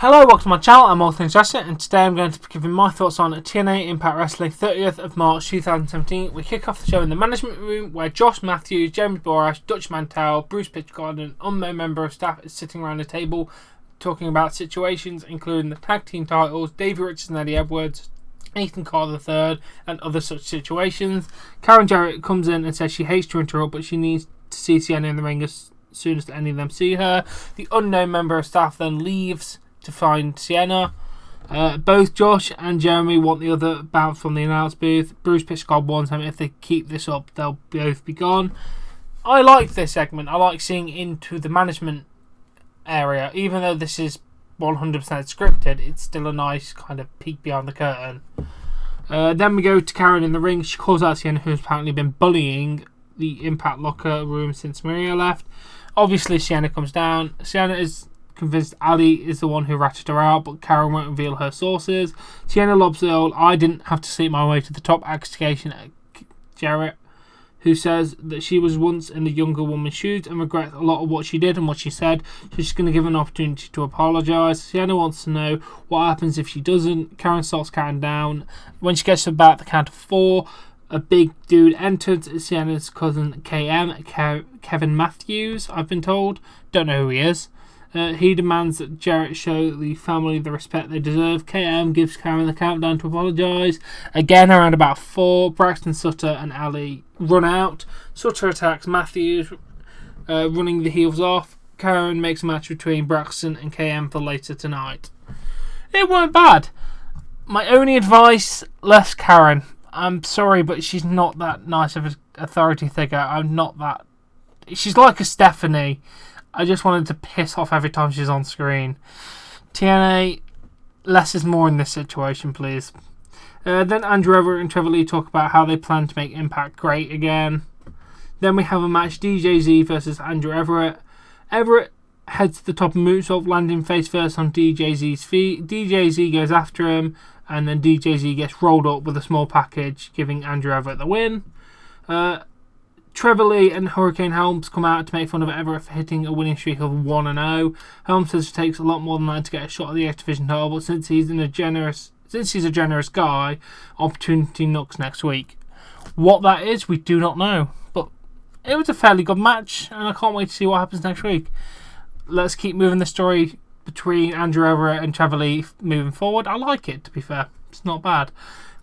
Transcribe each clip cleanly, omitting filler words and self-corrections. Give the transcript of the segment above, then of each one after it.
Hello, welcome to my channel, I'm All Things Wrestling, and today I'm going to be giving my thoughts on TNA Impact Wrestling 30th of March 2017. We kick off the show in the management room where Josh Matthews, James Borash, Dutch Mantel, Bruce Pitchcott and an unknown member of staff is sitting around a table talking about situations including the tag team titles, Davey Richards and Eddie Edwards, Ethan Carter III and other such situations. Karen Jarrett comes in and says she hates to interrupt but she needs to see Sienna in the ring as soon as any of them see her. The unknown member of staff then leaves to find Sienna. Both Josh and Jeremy want the other bounce from the announce booth. Bruce Pitchcott warns them if they keep this up, they'll both be gone. I like this segment. I like seeing into the management area. Even though this is 100% scripted, it's still a nice kind of peek behind the curtain. Then we go to Karen in the ring. She calls out Sienna, who's apparently been bullying the Impact locker room since Maria left. Obviously, Sienna comes down. Sienna is convinced Ali is the one who ratted her out, but Karen won't reveal her sources. Sienna lobs the old "I didn't have to sleep my way to the top" accusation at Jarrett, who says that she was once in the younger woman's shoes and regrets a lot of what she did and what she said, so she's going to give an opportunity to apologise. Sienna wants to know what happens if she doesn't. Karen starts counting down. When she gets to about the count of 4, a big dude enters. It's Sienna's cousin KM, Kevin Matthews, I've been told. Don't know who he is. He demands that Jarrett show the family the respect they deserve. KM gives Karen the countdown to apologise. Again, around about 4, Braxton, Sutter and Ali run out. Sutter attacks Matthews, running the heels off. Karen makes a match between Braxton and KM for later tonight. It weren't bad. My only advice, less Karen. I'm sorry, but she's not that nice of an authority figure. She's like a Stephanie. I just wanted to piss off every time she's on screen. TNA, less is more in this situation, please. Then Andrew Everett and Trevor Lee talk about how they plan to make Impact great again. Then we have a match, DJZ versus Andrew Everett. Everett heads to the top of moonsault, landing face first on DJZ's feet. DJZ goes after him, and then DJZ gets rolled up with a small package, giving Andrew Everett the win. Trevor Lee and Hurricane Helms come out to make fun of Everett for hitting a winning streak of 1-0. Helms says it takes a lot more than that to get a shot at the X Division title, but since he's a generous guy, opportunity knocks next week. What that is, we do not know, but it was a fairly good match, and I can't wait to see what happens next week. Let's keep moving the story between Andrew Everett and Trevor Lee moving forward. I like it, to be fair. It's not bad.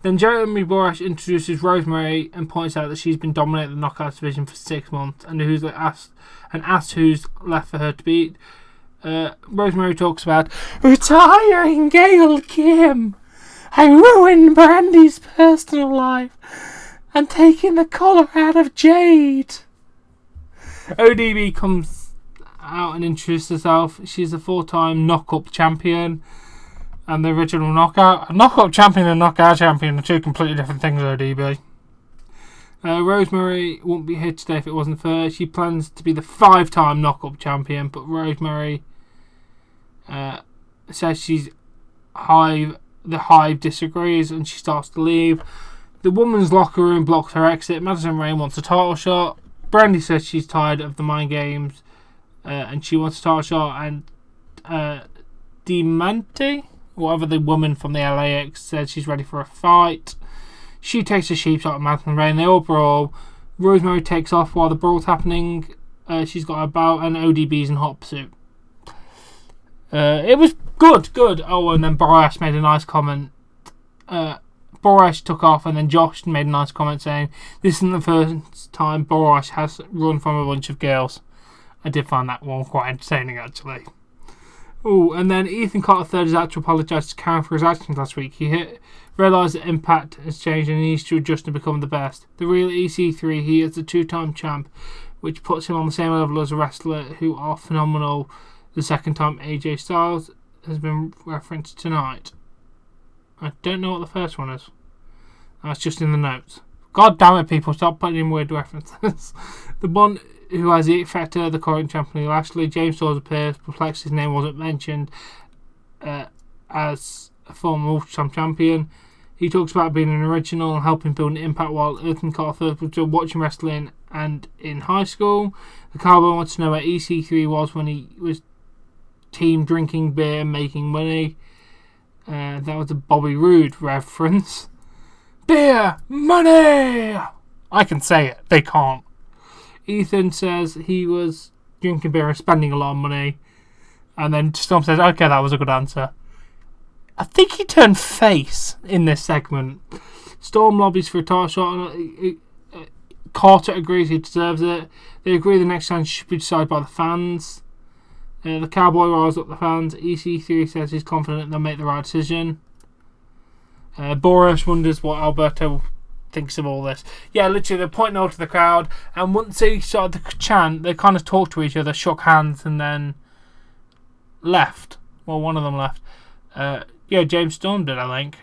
Then Jeremy Borash introduces Rosemary and points out that she's been dominating the Knockouts division for 6 months and asks who's left for her to beat. Rosemary talks about retiring Gail Kim. I ruined Brandy's personal life and taking the collar out of Jade. ODB comes out and introduces herself. She's a 4-time knock-up champion. And the original knockout. A knockout champion and knockout champion are 2 completely different things, ODB. Rosemary wouldn't be here today if it wasn't for her. She plans to be the 5-time knockout champion, but Rosemary says the Hive disagrees and she starts to leave. The women's locker room blocks her exit. Madison Rayne wants a title shot. Brandy says she's tired of the mind games and she wants a title shot. And Diamante, whatever the woman from the LAX, says she's ready for a fight. She takes a sheep shot at Madison Rayne. They all brawl. Rosemary takes off while the brawl's happening. She's got a bow and ODB's in hot pursuit. It was good. Oh, and then Borash made a nice comment. Borash took off and then Josh made a nice comment saying, "This isn't the first time Borash has run from a bunch of girls." I did find that one quite entertaining, actually. Oh, and then Ethan Carter III has had to apologise to Karen for his actions last week. He realised that Impact has changed and he needs to adjust to become the best. The real EC3, he is a 2-time champ, which puts him on the same level as a wrestler who are phenomenal. The 2nd time AJ Styles has been referenced tonight. I don't know what the first one is. That's just in the notes. God damn it, people, stop putting in weird references. The one who has the X Factor, the current champion Lashley, James Storrs appears, perplexed his name wasn't mentioned as a former multi-time champion. He talks about being an original and helping build an impact while Ethan Carter was watching wrestling and in high school. The Cowboy wants to know where EC3 was when he was team drinking beer, making money. That was a Bobby Roode reference. Beer, money! I can say it, they can't. Ethan says he was drinking beer and spending a lot of money. And then Storm says, okay, that was a good answer. I think he turned face in this segment. Storm lobbies for a title shot. Carter agrees he deserves it. They agree the next chance should be decided by the fans. The Cowboy riles up the fans. EC3 says he's confident they'll make the right decision. Boris wonders what Alberto thinks of all this. Yeah, literally, they're pointing over to the crowd, and once they started to chant, they kind of talked to each other, shook hands, and then left. Well, one of them left. Yeah, James Storm did, I think.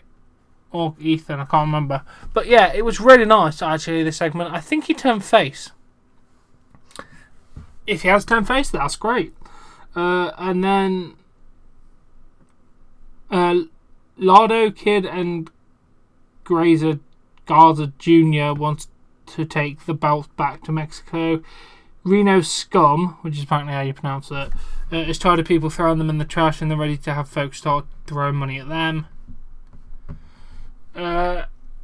Or Ethan, I can't remember. But yeah, it was really nice, actually, this segment. I think he turned face. If he has turned face, that's great. And then Lardo Kid and Garza Jr. wants to take the belt back to Mexico. Reno Scum, which is apparently how you pronounce it, is tired of people throwing them in the trash, and they're ready to have folks start throwing money at them.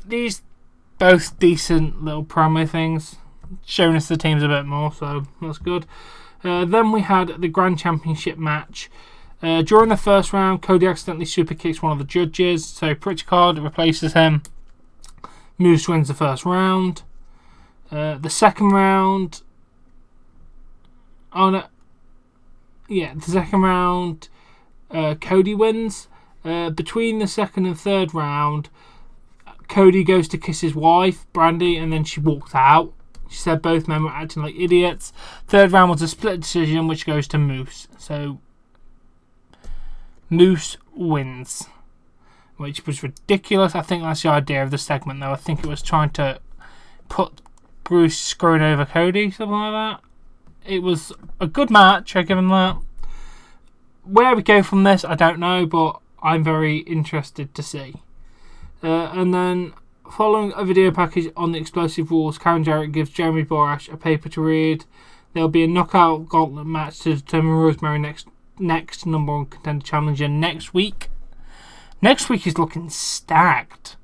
These both decent little promo things, showing us the teams a bit more, so that's good. Then we had the Grand Championship match. During the first round, Cody accidentally super kicks one of the judges, so Pritchard replaces him. Moose wins the first round. The second round... the second round, Cody wins. Between the second and third round, Cody goes to kiss his wife, Brandy, and then she walks out. She said both men were acting like idiots. Third round was a split decision, which goes to Moose. So, Moose wins, which was ridiculous. I think that's the idea of the segment, though. I think it was trying to put Bruce screwing over Cody, something like that. It was a good match, I give him that. Where we go from this, I don't know, but I'm very interested to see. And then, following a video package on the explosive rules, Karen Jarrett gives Jeremy Borash a paper to read. There'll be a knockout gauntlet match to determine Rosemary next number one contender challenger next week. Next week is looking stacked.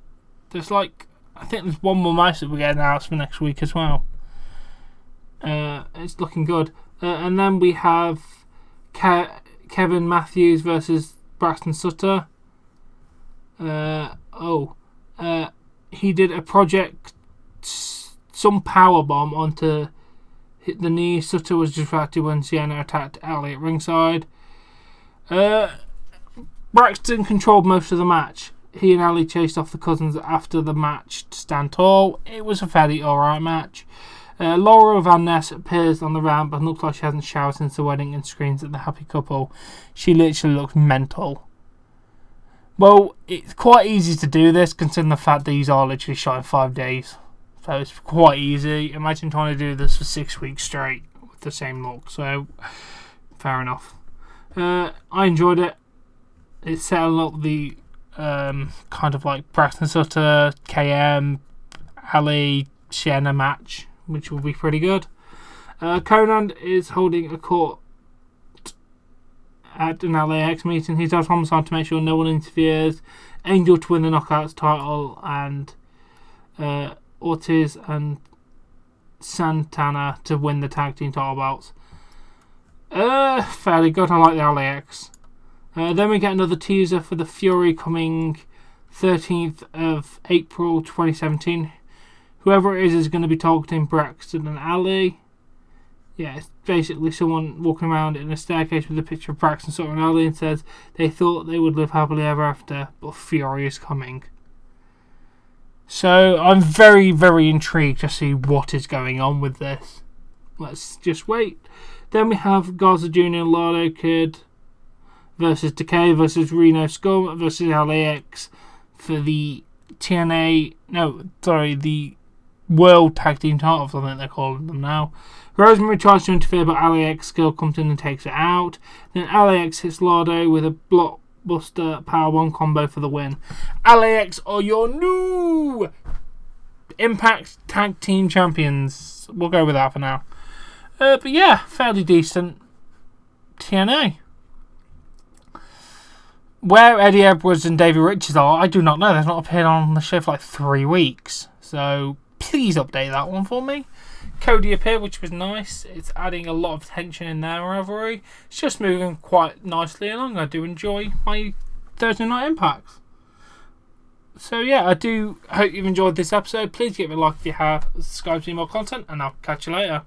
I think there's one more match that we get announced for next week as well. It's looking good. And then we have Kevin Matthews versus Braxton Sutter. He did a project, some power bomb onto hit the knee. Sutter was distracted when Sienna attacked Ali at ringside. Braxton controlled most of the match. He and Ali chased off the cousins after the match to stand tall. It was a fairly alright match. Laura Van Ness appears on the ramp and looks like she hasn't showered since the wedding and screams at the happy couple. She literally looks mental. Well, it's quite easy to do this considering the fact that these are literally shot in 5 days. So it's quite easy. Imagine trying to do this for 6 weeks straight with the same look. So, fair enough. I enjoyed it. It set up the kind of like Braxton Sutter, KM, Ali, Sienna match, which will be pretty good. Conan is holding a court at an LAX meeting. He tells Homicide to make sure no one interferes. Angel to win the Knockouts title, and Ortiz and Santana to win the tag team title belts. Fairly good. I like the LAX. Then we get another teaser for the Fury coming 13th of April 2017. Whoever it is going to be targeting Braxton and Ali. Yeah, it's basically someone walking around in a staircase with a picture of Braxton, Sutter and Ali, and says they thought they would live happily ever after, but Fury is coming. So I'm very, very intrigued to see what is going on with this. Let's just wait. Then we have Garza Jr. and Lardo Kid versus Decay versus Reno Scum versus LAX for the TNA. The World Tag Team titles, I think they're calling them now. Rosemary tries to interfere, but LAX still comes in and takes it out. Then LAX hits Lardo with a blockbuster powerbomb combo for the win. LAX are your new Impact Tag Team Champions. We'll go with that for now. But yeah, fairly decent TNA. Where Eddie Edwards and David Richards are, I do not know. They've not appeared on the show for like 3 weeks. So please update that one for me. Cody appeared, which was nice. It's adding a lot of tension in their rivalry. It's just moving quite nicely along. I do enjoy my Thursday Night Impacts. So yeah, I do hope you've enjoyed this episode. Please give it a like if you have. Subscribe to see more content, and I'll catch you later.